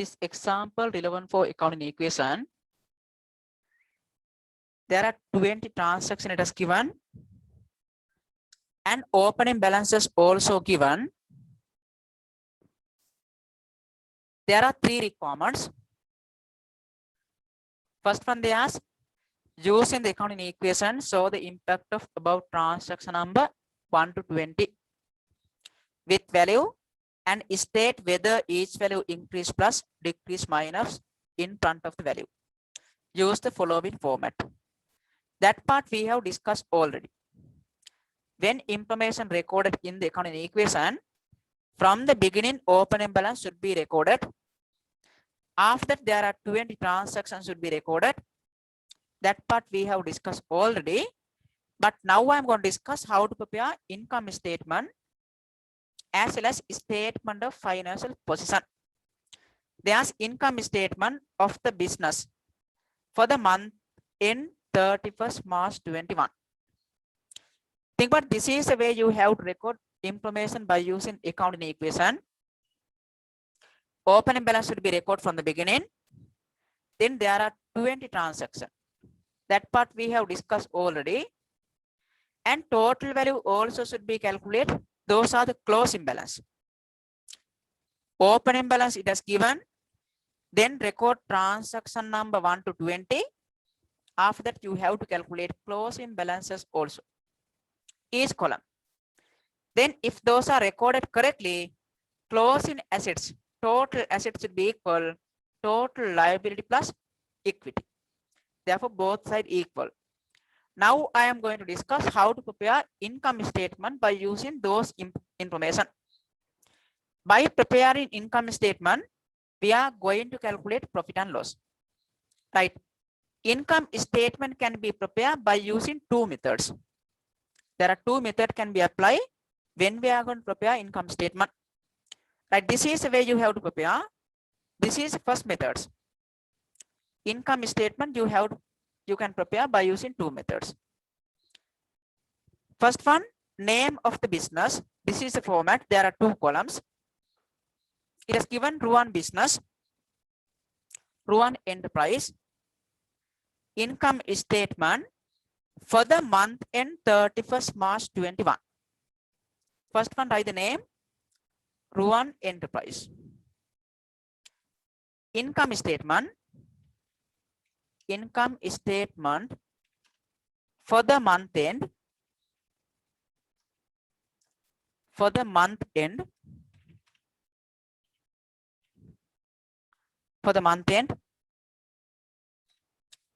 This example relevant for accounting equation. There are 20 transactions it is given and opening balances also given. There are 3 requirements. First one, they ask using the accounting equation, show the impact of about transaction number 1 to 20 with value and state whether each value increase plus decrease minus in front of the value. Use the following format. That part we have discussed already. When information recorded in the accounting equation, from the beginning opening balance should be recorded. After that, there are 20 transactions should be recorded. That part we have discussed already. But now I'm going to discuss how to prepare income statement as well as statement of financial position. There's income statement of the business for the month in 31st March 21. Think about this is the way you have to record information by using accounting equation. Opening balance should be recorded from the beginning. Then there are 20 transactions. That part we have discussed already. And total value also should be calculated. Those are the closing balance. Opening balance it is given. Then record transaction number 1 to 20. After that, you have to calculate closing balances also. Each column. Then if those are recorded correctly, closing assets, total assets should be equal total liability plus equity. Therefore, both sides equal. Now I am going to discuss how to prepare income statement by using those information. By preparing income statement, we are going to calculate profit and loss. Right? Income statement can be prepared by using 2 methods. There are 2 methods can be applied when we are going to prepare income statement. Right? This is the way you have to prepare. This is first methods. Income statement you can prepare by using 2 methods. First one, name of the business. This is the format. There are 2 columns. It is given Ruan business, Ruan enterprise, income statement for the month end 31st March 21. First one, write the name, Ruan enterprise. Income statement for the month end, for the month end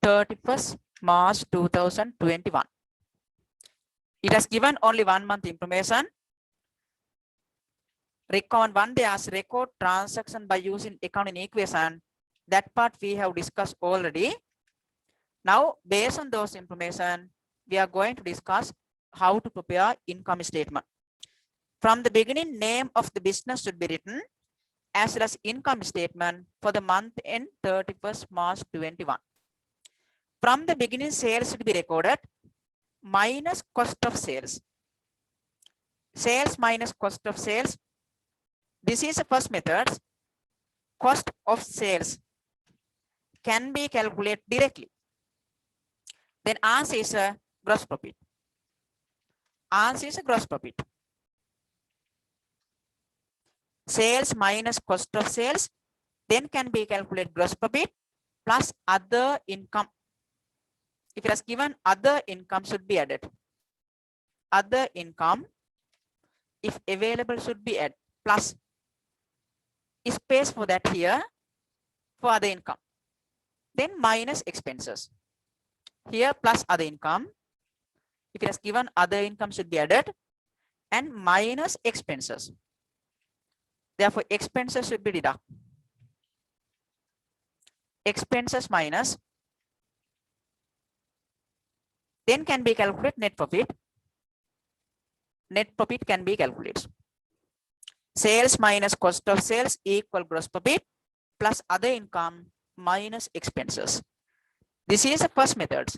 31st March 2021. It has given only 1 month information. Record 1 day as record transaction by using accounting equation. That part we have discussed already. Now, based on those information, we are going to discuss how to prepare income statement. From the beginning, name of the business should be written as well as income statement for the month end 31st March 21. From the beginning, sales should be recorded minus cost of sales. Sales minus cost of sales. This is the first method. Cost of sales can be calculated directly. Then answer is a gross profit. Answer is a gross profit. Sales minus cost of sales then can be calculated gross profit plus other income. If it is given, other income should be added. Other income, if available, should be added plus space for that here for other income. Then minus expenses. Here plus other income. If it is given, other income should be added and minus expenses. Therefore, expenses should be deducted. Expenses minus. Then can be calculated net profit. Net profit can be calculated. Sales minus cost of sales equal gross profit plus other income minus expenses. This is the first method.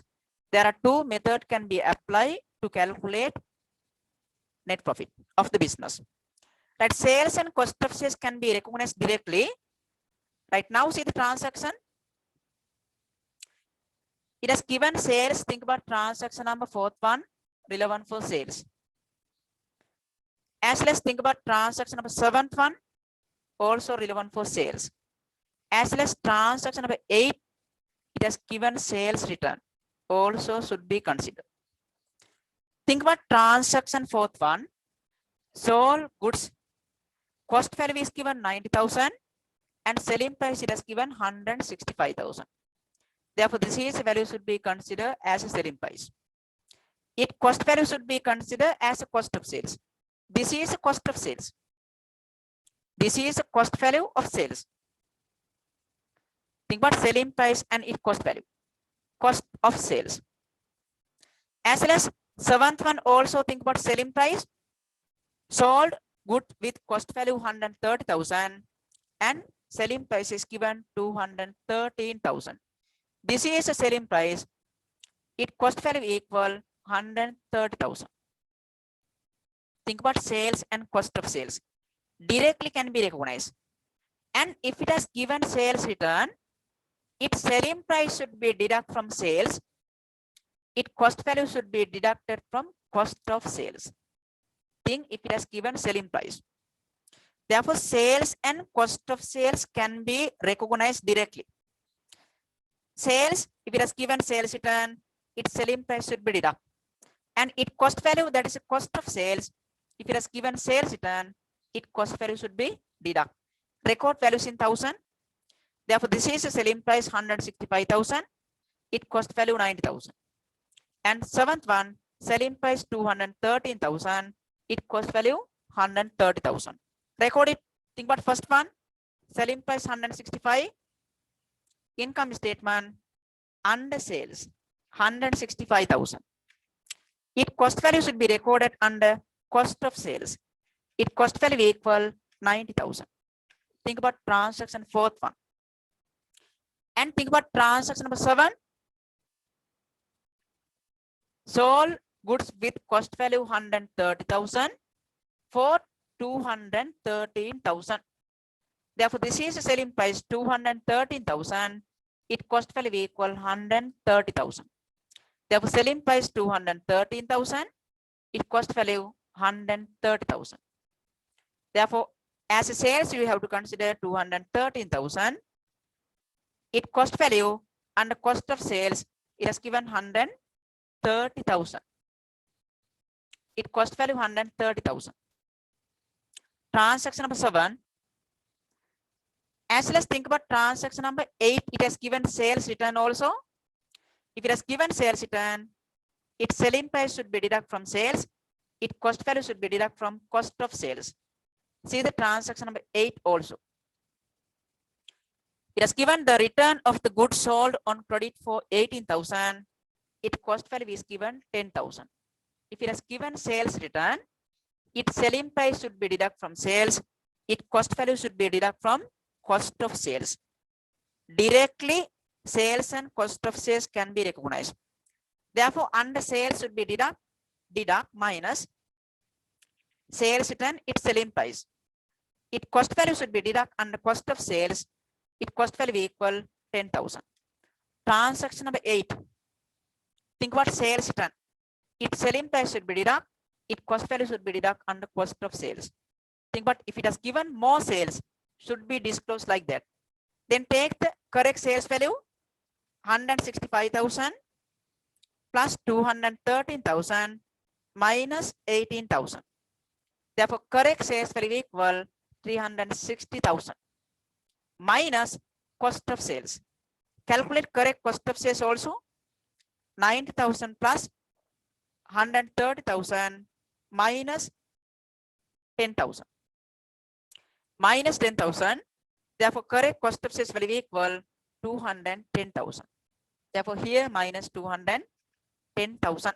There are 2 methods can be applied to calculate net profit of the business. Right, sales and cost of sales can be recognized directly Right now, see the transaction. It has given sales. Think about transaction number fourth one, relevant for sales. As well as think about transaction number seventh one, also relevant for sales. As well as transaction number 8, it has given sales return, also should be considered. Think about transaction fourth one, sold goods, cost value is given 90,000 and selling price it has given 165,000. Therefore, this is value should be considered as a selling price. It cost value should be considered as a cost of sales. This is a cost of sales. This is a cost value of sales. Think about selling price and its cost value, cost of sales. As well as seventh one, also think about selling price, sold good with cost value 130,000 and selling price is given 213,000. This is a selling price. Its cost value equal 130,000. Think about sales and cost of sales. Directly can be recognized. And if it has given sales return, its selling price should be deducted from sales. Its cost value should be deducted from cost of sales. Think if it has given selling price. Therefore, sales and cost of sales can be recognized directly. Sales, if it has given sales return, its selling price should be deducted. And its cost value, that is the cost of sales, if it has given sales return, its cost value should be deducted. Record values in 1000. Therefore, this is a selling price 165,000. Its cost value 90,000. And seventh one, selling price 213,000. Its cost value 130,000. Record it. Think about first one, selling price 165. Income statement under sales 165,000. Its cost value should be recorded under cost of sales. Its cost value equal 90,000. Think about transaction fourth one. And think about transaction number 7. Sold goods with cost value 130,000 for 213,000. Therefore, this is a selling price 213,000. Its cost value equal 130,000. Therefore, selling price 213,000. Its cost value 130,000. Therefore, as a sales, you have to consider 213,000. Its cost value and the cost of sales, it has given 130,000. Its cost value 130,000. Transaction number 7. As well as think about transaction number 8, it has given sales return also. If it has given sales return, its selling price should be deducted from sales. Its cost value should be deducted from cost of sales. See the transaction number 8 also. It has given the return of the goods sold on credit for 18,000. Its cost value is given 10,000. If it has given sales return, its selling price should be deducted from sales. Its cost value should be deducted from cost of sales. Directly, sales and cost of sales can be recognized. Therefore, under sales should be deduct minus sales return, its selling price. Its cost value should be deduct under cost of sales. Its cost value equal 10,000. Transaction number 8. Think about sales return. Its selling price should be deduct. Its cost value should be deduct under cost of sales. Think about if it has given more sales, should be disclosed like that. Then take the correct sales value 165,000 plus 213,000 minus 18,000. Therefore, correct sales value equal 360,000 minus cost of sales. Calculate correct cost of sales also. 90,000 plus 130,000 minus 10,000. Minus 10,000. Therefore, correct cost of sales value equal 210,000. Therefore, here minus 210,000.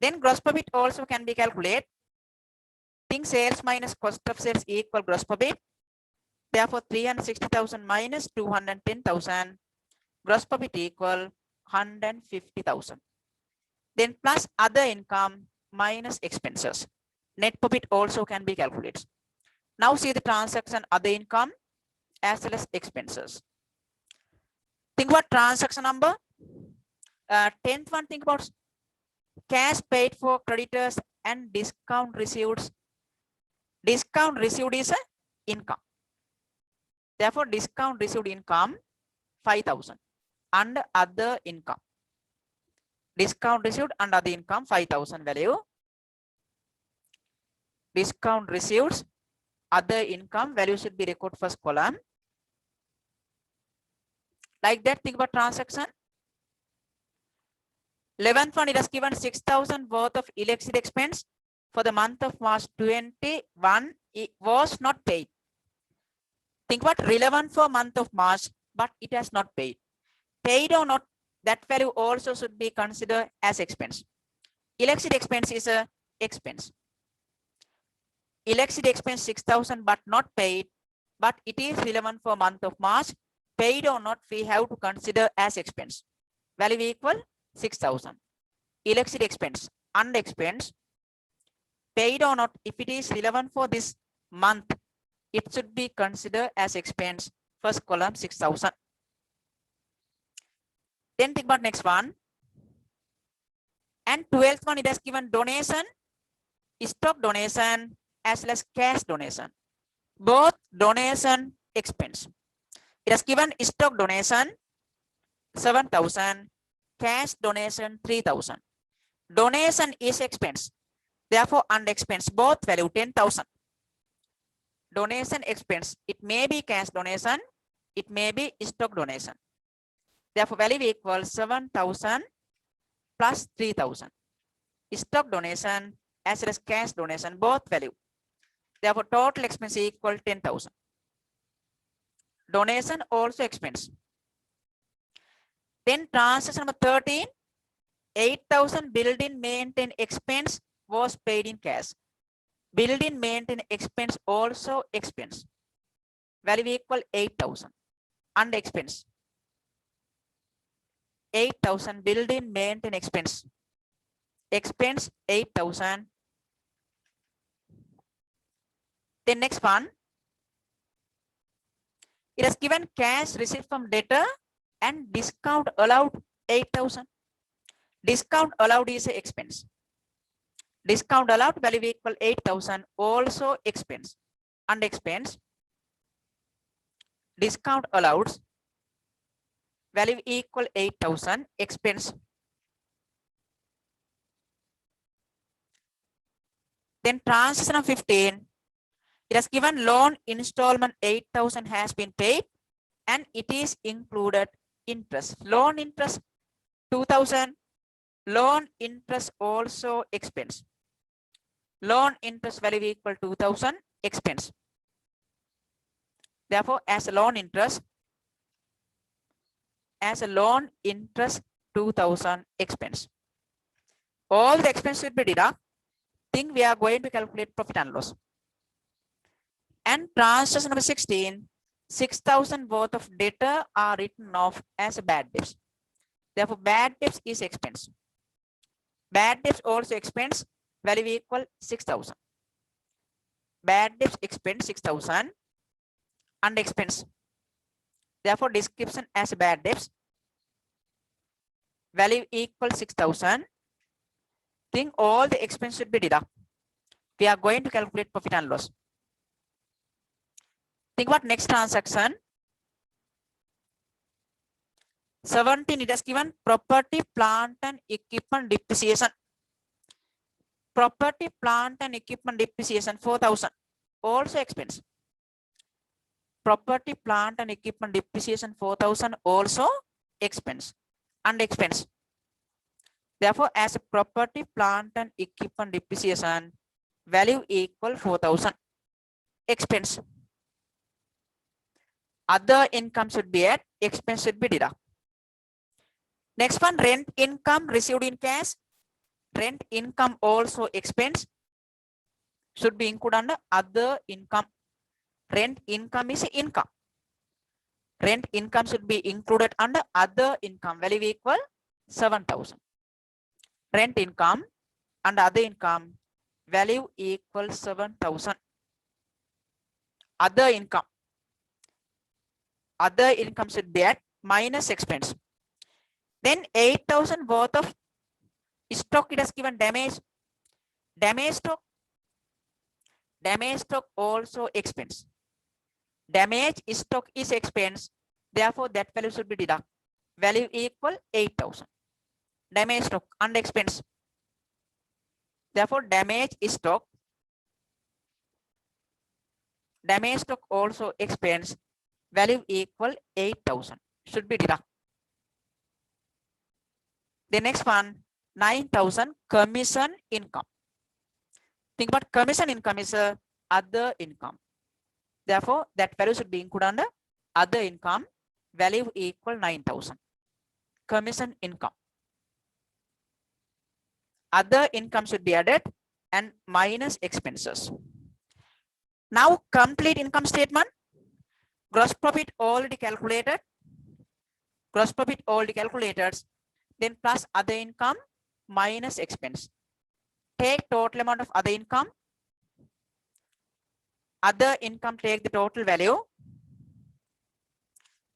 Then gross profit also can be calculated. Think sales minus cost of sales equal gross profit. Therefore, 360,000 minus 210,000. Gross profit equal 150,000. Then plus other income minus expenses. Net profit also can be calculated. Now see the transaction other income. as well as expenses. Think about transaction number. 10th one, think about cash paid for creditors and discount received. Discount received is a income. Therefore, discount received income 5,000 and other income. Discount received and other income 5,000 value. Discount received, other income value should be recorded first column. Like that, think about transaction. 11th one, it has given 6,000 worth of electricity expense for the month of March 21. It was not paid. Think about relevant for month of March, but it has not paid. Paid or not, that value also should be considered as expense. Electricity expense is a expense. Electricity expense 6,000 but not paid, but it is relevant for month of March. Paid or not, we have to consider as expense. Value equal 6,000. Electricity expense and expense. Paid or not, if it is relevant for this month, it should be considered as expense. First column 6,000. Then think about next one. And 12th one, it has given donation, stock donation as well as cash donation. Both donation expense. It has given stock donation 7,000, cash donation 3,000. Donation is expense. Therefore, and expense both value 10,000. Donation expense, it may be cash donation, it may be stock donation. Therefore, value equals 7,000 plus 3,000. Stock donation as well as cash donation both value. Therefore, total expense equal 10,000. Donation also expense. Then transaction number 13, 8,000 building maintenance expense was paid in cash. Building maintenance expense also expense. Value equal 8,000 and expense. 8,000 building maintenance expense. Expense 8,000. Then next one, it has given cash received from debtor and discount allowed 8,000. Discount allowed is an expense. Discount allowed value equal 8,000 also expense and expense. Discount allowed value equal 8,000 expense. Then transaction of 15, it has given loan installment 8,000 has been paid and it is included interest. Loan interest 2,000. Loan interest also expense. Loan interest value equal 2,000 expense. Therefore, as a loan interest 2,000 expense. All the expenses will be deducted. Think we are going to calculate profit and loss. And transaction number 16, 6,000 worth of debtor are written off as bad debts. Therefore, bad debts is expense. Bad debts also expense, value equal 6,000. Bad debts expense 6,000 and expense. Therefore, description as bad debts, value equal 6,000. Think all the expense should be deducted. We are going to calculate profit and loss. Think about next transaction. 17, it has given property, plant and equipment depreciation. Property, plant and equipment depreciation 4,000 also expense. Property, plant and equipment depreciation 4,000 also expense and expense. Therefore, as a property, plant and equipment depreciation value equal 4,000 expense. Other income should be at, expense should be deducted. Next one, rent income received in cash. Rent income also expense should be included under other income. Rent income is income. Rent income should be included under other income, value equal 7,000. Rent income and other income value equal 7,000. Other income. Other income should be at minus expense. Then 8,000 worth of stock, it has given damage. Damage stock also expense. Damage stock is expense. Therefore, that value should be deducted. Value equal 8,000. Damage stock under expense. Therefore, damage stock also expense. Value equal 8,000 should be deducted. The next one, 9,000 commission income. Think about commission income is other income. Therefore, that value should be included under other income. Value equal 9,000. Commission income. Other income should be added and minus expenses. Now, complete income statement. Gross profit already calculated. Gross profit already calculated. Then plus other income minus expense. Take total amount of other income. Other income, take the total value.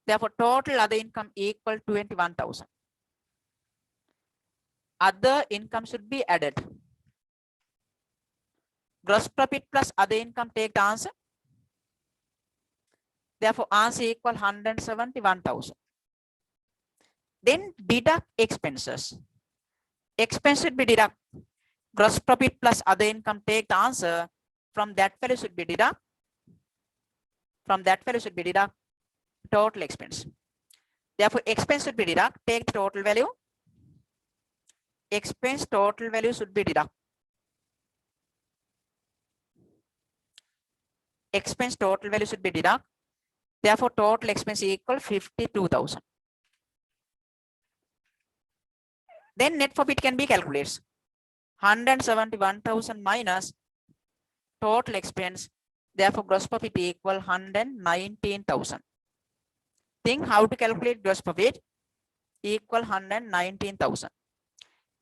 Therefore, total other income equal 21,000. Other income should be added. Gross profit plus other income, take the answer. Therefore, answer equal 171,000. Then deduct expenses. Expense should be deduct. Gross profit plus other income, take the answer. From that value should be deduct. From that value should be deduct total expense. Therefore, expense should be deduct. Take the total value. Expense total value should be deduct. Expense total value should be deduct. Therefore, total expense equal 52,000. Then net profit can be calculated. 171,000 minus total expense. Therefore, gross profit equal 119,000. Think how to calculate gross profit equal 119,000.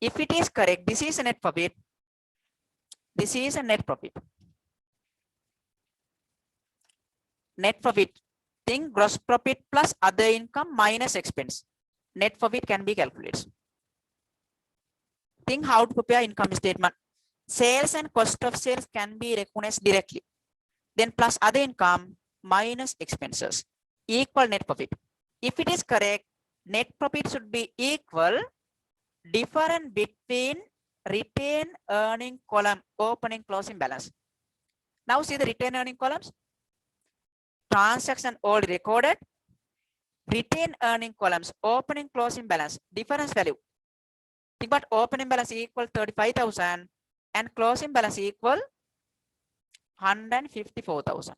If it is correct, this is a net profit. This is a net profit. Net profit. Think gross profit plus other income minus expense. Net profit can be calculated. Think how to prepare income statement. Sales and cost of sales can be recognized directly. Then plus other income minus expenses equal net profit. If it is correct, net profit should be equal difference between retained earning column opening closing balance. Now see the retained earning columns. Transaction already recorded. Retained earning columns opening closing balance difference value. Think about opening balance equal 35,000 and closing balance equal 154,000.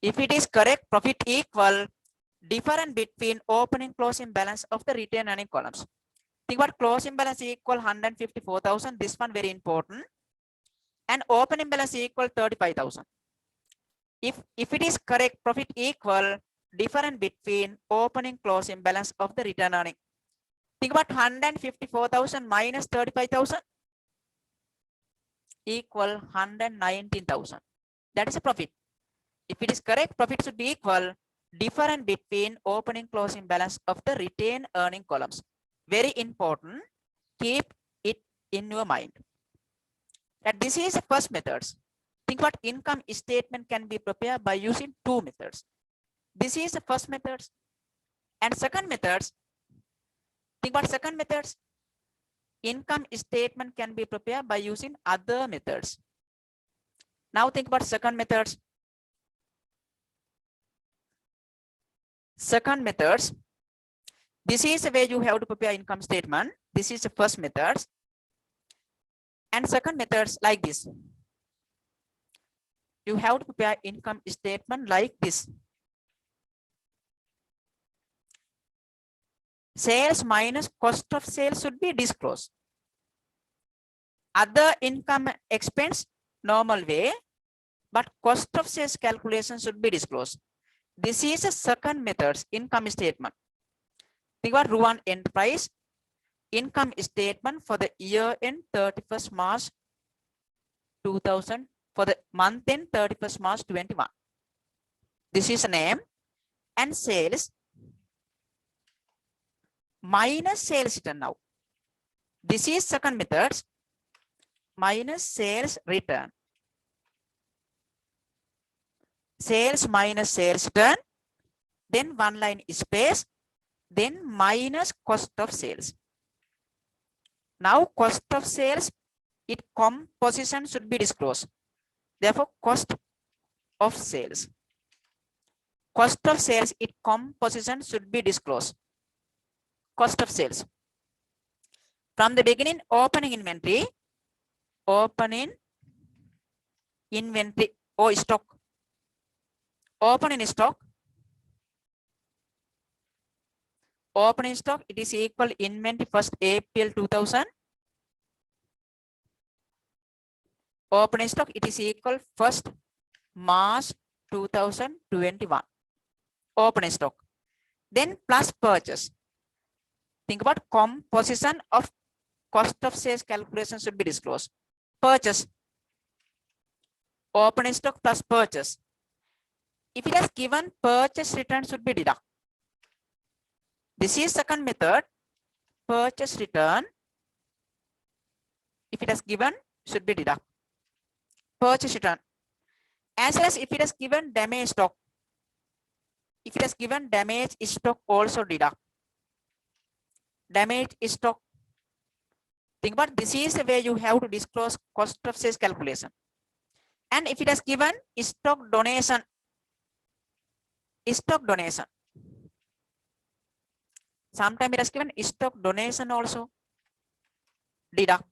If it is correct, profit equal difference between opening closing balance of the retained earning columns. Think about closing balance equal 154,000. This one very important. And opening balance equal 35,000. If it is correct, profit equal difference between opening closing balance of the retained earning. Think about 154,000 minus 35,000 equal 119,000. That is a profit. If it is correct, profit should be equal difference between opening closing balance of the retained earning columns. Very important. Keep it in your mind. That this is the first methods. Think what income statement can be prepared by using two methods. This is the first methods. And second methods. Think what second methods. Income statement can be prepared by using other methods. Now think about second methods. Second methods. This is the way you have to prepare income statement. This is the first methods. And second methods like this. You have to prepare income statement like this. Sales minus cost of sales should be disclosed. Other income expense normal way, but cost of sales calculation should be disclosed. This is a second method's income statement. Think about Ruan Enterprise income statement for the year end 31st March 2000 for the month end 31st March 21. This is a name. and sales minus sales return now. This is second method, minus sales return. Sales minus sales return, then one line is space, then minus cost of sales. Now cost of sales, its composition should be disclosed. Therefore, cost of sales. Cost of sales, its composition should be disclosed. Cost of sales. From the beginning, opening inventory or stock. Opening stock. Opening stock, it is equal inventory 1st April 2000. Opening stock, it is equal 1st March 2021. Opening stock. Then plus purchase. Think about composition of cost of sales calculation should be disclosed. Purchase. Opening stock plus purchase. If it has given, purchase return should be deducted. This is second method, purchase return. If it has given, should be deducted. Purchase return. As well as if it has given damage stock. If it has given damage stock, also deduct. Damage stock. Think about this is the way you have to disclose cost of sales calculation. And if it has given stock donation. Stock donation. Sometimes it has given stock donation also deduct.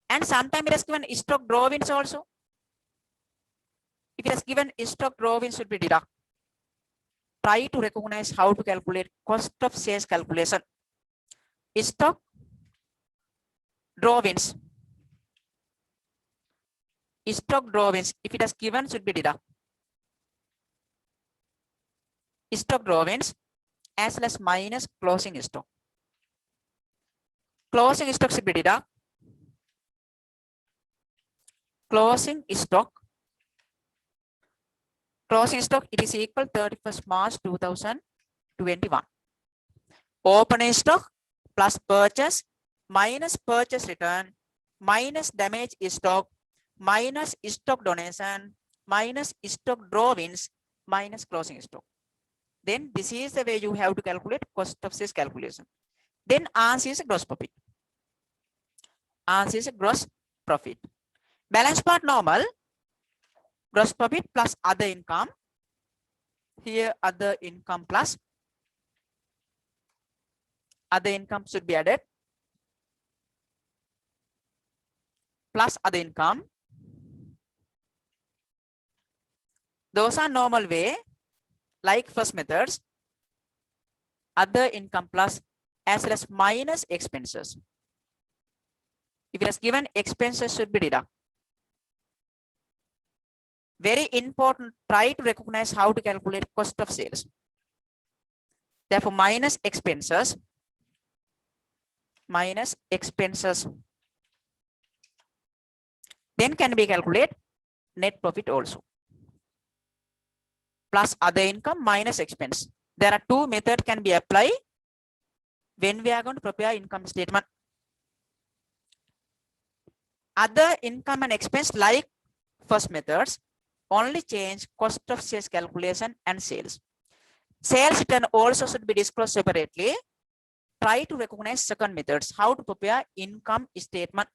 And sometimes it has given stock drawings also. If it has given stock drawings should be deduct. Try to recognize how to calculate cost of sales calculation. Stock drawings. Stock drawings, if it has given, should be deduct. Stock drawings as well as minus closing stock. Closing stock should be deduct. Closing stock. Closing stock, it is equal 31st March 2021. Opening stock plus purchase minus purchase return minus damage stock minus stock donation minus stock drawings minus closing stock. Then this is the way you have to calculate cost of sales calculation. Then answer is gross profit. Answer is gross profit. Balance part normal. Gross profit plus other income. Here other income plus other income should be added. Plus other income. Those are normal way. Like first methods, other income plus as well as minus expenses. If it has given, expenses should be deducted. Very important, try to recognize how to calculate cost of sales. Therefore, minus expenses then can be calculated net profit also. Plus other income minus expense. There are two methods can be applied when we are going to prepare income statement. Other income and expense like first methods only change cost of sales calculation and sales. Sales return also should be disclosed separately. Try to recognize second methods, how to prepare income statement.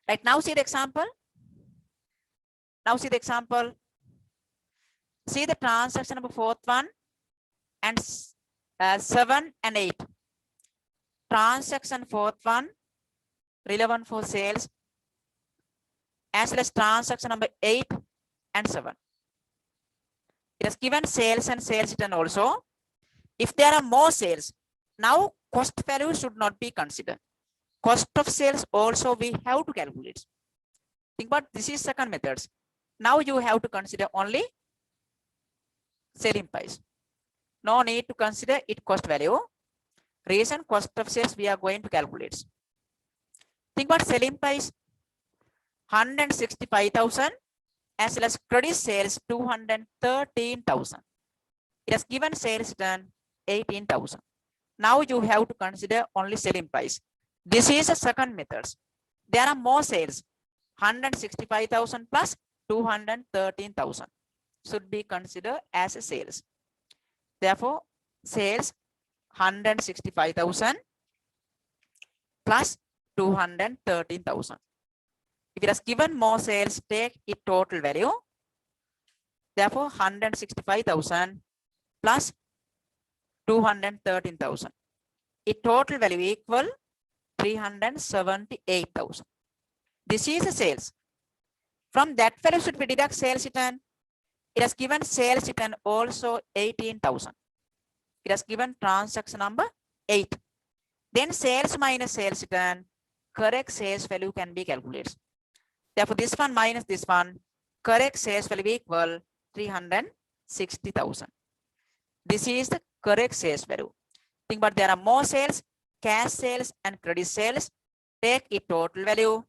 Right now see the example. See the transaction number 4th one and 7 and 8. Transaction 4th one relevant for sales as well as transaction number 8 and 7. It has given sales and sales return also. If there are more sales, now cost value should not be considered. Cost of sales also we have to calculate. Think about this is second methods. Now you have to consider only selling price. No need to consider it cost value. Reason cost of sales we are going to calculate. Think about selling price 165,000 as well as credit sales 213,000. It has given sales return 18,000. Now you have to consider only selling price. This is the second method. There are more sales, 165,000 plus 213,000 should be considered as a sales. Therefore, sales 165,000 plus 213,000. If it has given more sales, take its total value. Therefore, 165,000 plus 213,000. Its total value equal 378,000. This is the sales. From that value should be deduct sales return. It has given sales return also 18,000. It has given transaction number 8. Then sales minus sales return, correct sales value can be calculated. Therefore, this one minus this one, correct sales value equal 360,000. This is the correct sales value. Think about there are more sales, cash sales and credit sales. Take its total value,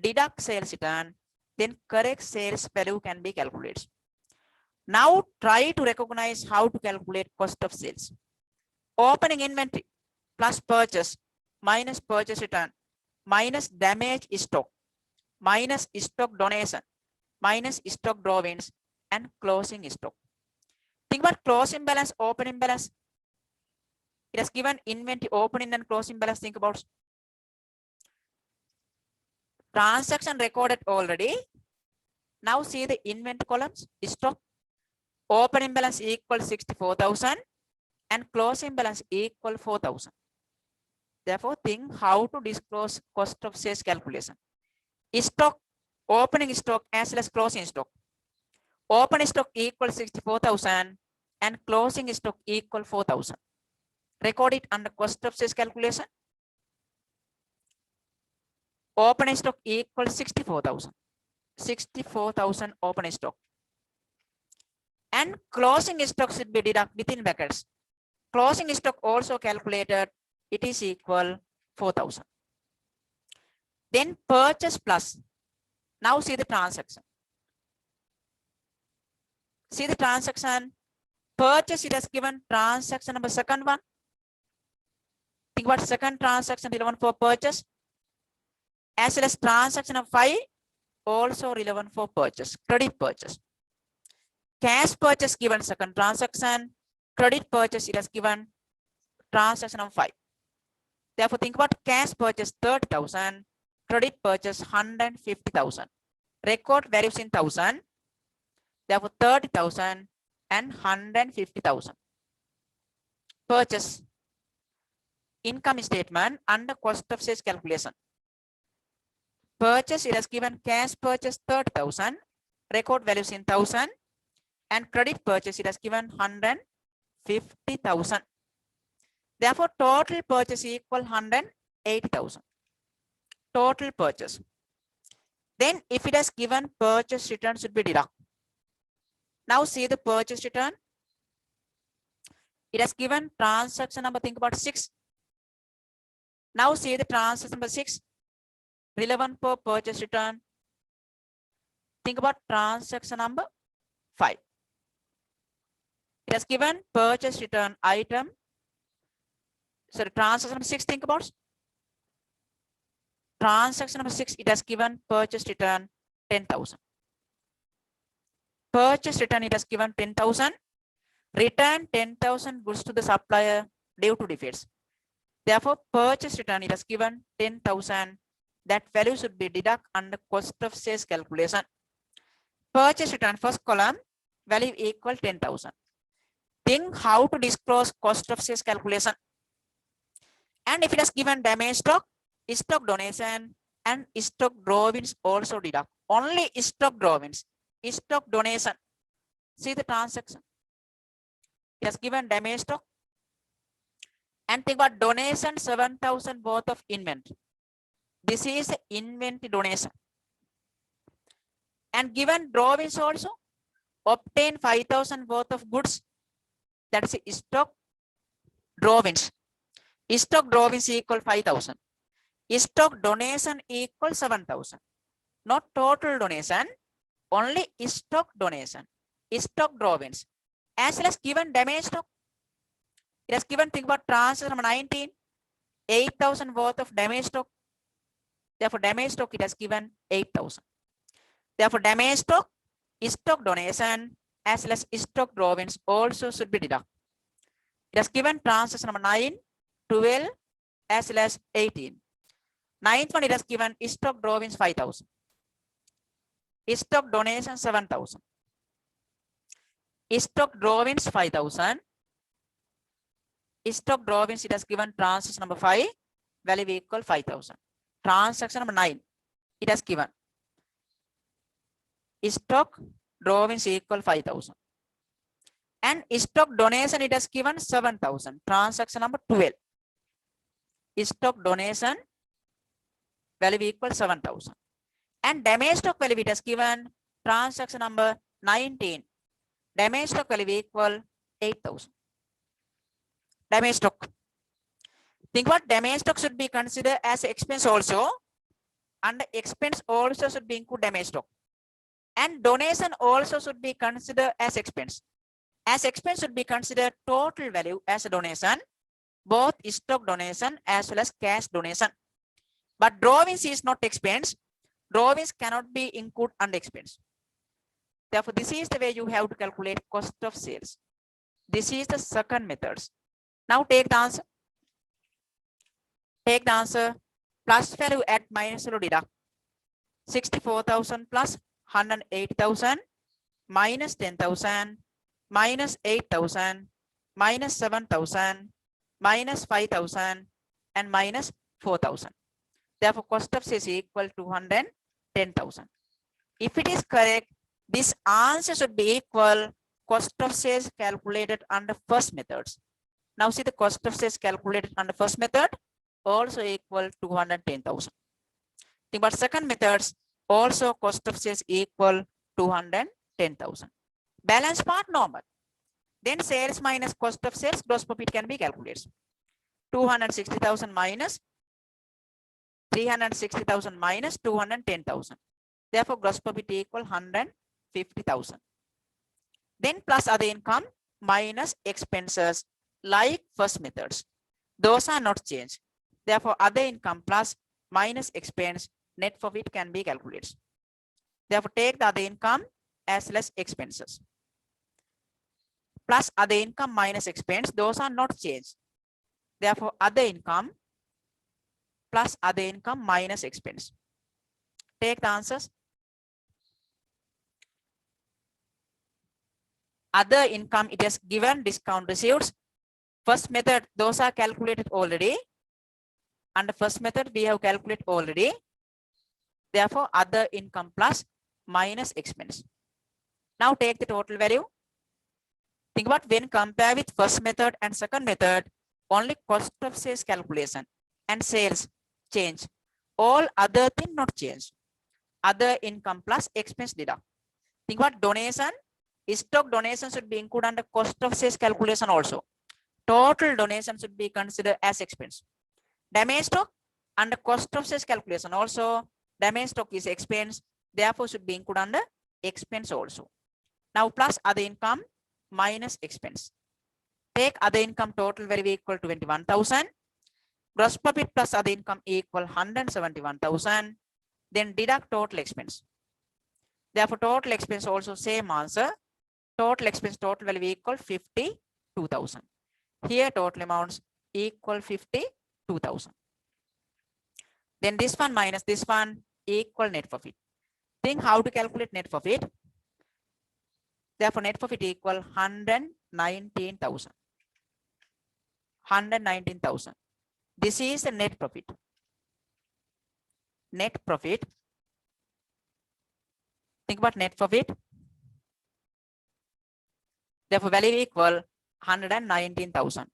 deduct sales return, then correct sales value can be calculated. Now try to recognize how to calculate cost of sales. Opening inventory plus purchase minus purchase return minus damage stock minus stock donation minus stock drawings and closing stock. Think about closing balance, opening balance. It has given inventory opening and closing balance. Think about transaction recorded already. Now see the inventory columns, stock, opening balance equal 64,000 and closing balance equal 4,000. Therefore, think how to disclose cost of sales calculation. Stock, opening stock as well as closing stock. Opening stock equal 64,000 and closing stock equal 4,000. Record it under cost of sales calculation. Opening stock equal 64,000. 64,000 opening stock. And closing stock should be deducted within brackets. Closing stock also calculated, it is equal 4,000. Then purchase plus. Now see the transaction. See the transaction. Purchase, it has given transaction number second one. Think about second transaction relevant for purchase. As well as transaction of 5 also relevant for purchase, credit purchase. Cash purchase given second transaction, credit purchase it has given transaction of 5. Therefore, think about cash purchase 30,000, credit purchase 150,000. Record values in 1,000. Therefore, 30,000 and 150,000. Purchase income statement under cost of sales calculation. Purchase, it has given cash purchase 30,000, record values in 1,000, and credit purchase, it has given 150,000. Therefore, total purchase equal 180,000. Total purchase. Then, if it has given purchase return should be deducted. Now, see the purchase return. It has given transaction number, think about 6. Now, see the transaction number 6. Relevant for purchase return. Think about transaction number 5. It has given purchase return item. So the transaction number 6, think about transaction number 6. It has given purchase return 10,000. Purchase return, it has given 10,000. Return 10,000 goods to the supplier due to defects. Therefore, purchase return, it has given 10,000. That value should be deducted under cost of sales calculation. Purchase return, first column, value equal 10,000. Think how to disclose cost of sales calculation. And if it has given damage stock, stock donation, and stock drawings also deduct. Only stock drawings, stock donation. See the transaction. It has given damage stock. And think about donation 7,000 worth of inventory. This is inventory donation. And given drawings also, obtain 5,000 worth of goods. That is stock drawings. Stock drawings equal 5,000. Stock donation equal 7,000. Not total donation. only stock donation, stock drawings, as well as given damage stock. It has given, think about transaction number 19, 8,000 worth of damage stock. Therefore, damage stock, it has given 8,000. Therefore, damage stock, stock donation, as well as stock drawings also should be deducted. It has given transaction number 9, 12, as well as 18. Ninth one, it has given stock drawings 5,000. Stock donation 7,000. Stock drawings 5,000. Stock drawings, it has given transaction number 5, value equal 5,000. Transaction number 9, it has given stock drawings equal 5,000. And stock donation, it has given 7,000. Transaction number 12. Stock donation value equal 7,000. And damage stock value, it has given transaction number 19. Damage stock value equal 8,000. Damage stock. Think what damage stock should be considered as expense also. And expense also should be include damage stock. And donation also should be considered as expense. As expense should be considered total value as a donation, both stock donation as well as cash donation. But drawings is not expense. Drawings cannot be included under expense. Therefore, this is the way you have to calculate cost of sales. This is the second method. Now take the answer. Take the answer. Plus value at minus value deduct. 64,000 plus 180,000 minus 10,000 minus 8,000 minus 7,000 minus 5,000 and minus 4,000. Therefore, cost of sales is equal to 210,000. If it is correct, this answer should be equal cost of sales calculated under first methods. Now see the cost of sales calculated under first method also equal to 210,000. Think about second methods, also cost of sales equal to 210,000. Balance part normal. Then sales minus cost of sales, gross profit can be calculated. 260,000 minus 360,000 minus 210,000. Therefore, gross profit equal 150,000. Then plus other income minus expenses like first methods. Those are not changed. Therefore, other income plus minus expense, net profit can be calculated. Therefore, take the other income as well as expenses. Plus other income minus expense, those are not changed. Therefore, other income plus other income minus expense. Take the answers. Other income, it has given discount receipts. First method, those are calculated already. Under first method, we have calculated already. Therefore, other income plus minus expense. Now take the total value. Think about when compare with first method and second method, only cost of sales calculation and sales change. All other things not change. Other income plus expense deduct. Think about donation. Stock donation should be included under cost of sales calculation also. Total donation should be considered as expense. Damage stock under cost of sales calculation also. Damage stock is expense. Therefore, should be included under expense also. Now plus other income minus expense. Take other income total value equal to 21,000. Gross profit plus other income equal 171,000. Then deduct total expense. Therefore, total expense also same answer. Total expense total value equal 52,000. Here total amounts equal 52,000. Then this one minus this one equal net profit. Think how to calculate net profit. Therefore, net profit equal 119,000. 119,000. This is the net profit. Net profit. Think about net profit. Therefore, value equal 119,000.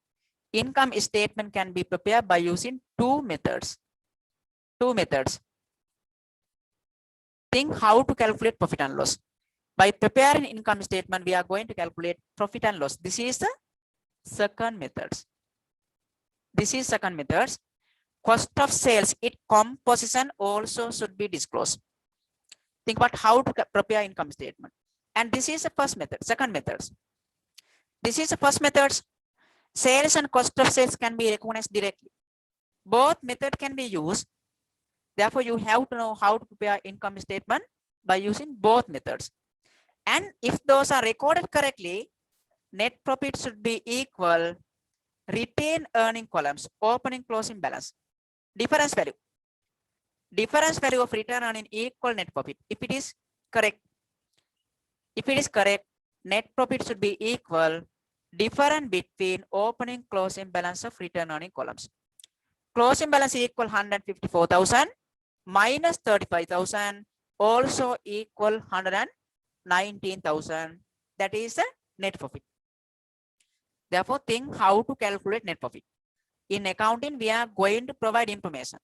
Income statement can be prepared by using two methods. Two methods. Think how to calculate profit and loss. By preparing income statement, we are going to calculate profit and loss. This is the second method. This is second method. Cost of sales, its composition also should be disclosed. think about how to prepare income statement. And this is the first method. Second methods. This is the first methods. Sales and cost of sales can be recognized directly. Both method can be used. Therefore, you have to know how to prepare income statement by using both methods. And if those are recorded correctly, net profit should be equal retained earning columns, opening closing balance, difference value. Difference value of return earning equal net profit. If it is correct, net profit should be equal difference between opening closing balance of return earning columns. Closing balance equal 154,000 minus 35,000 also equal 119,000. That is the net profit. Therefore, think how to calculate net profit. In accounting, we are going to provide information.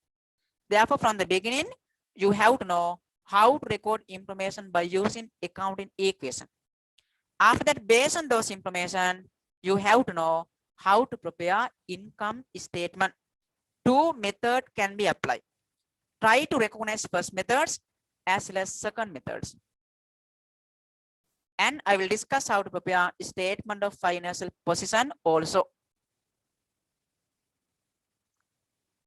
Therefore, from the beginning, you have to know how to record information by using accounting equation. After that, based on those information, you have to know how to prepare income statement. Two methods can be applied. Try to recognize first methods as well as second methods. And I will discuss how to prepare statement of financial position also.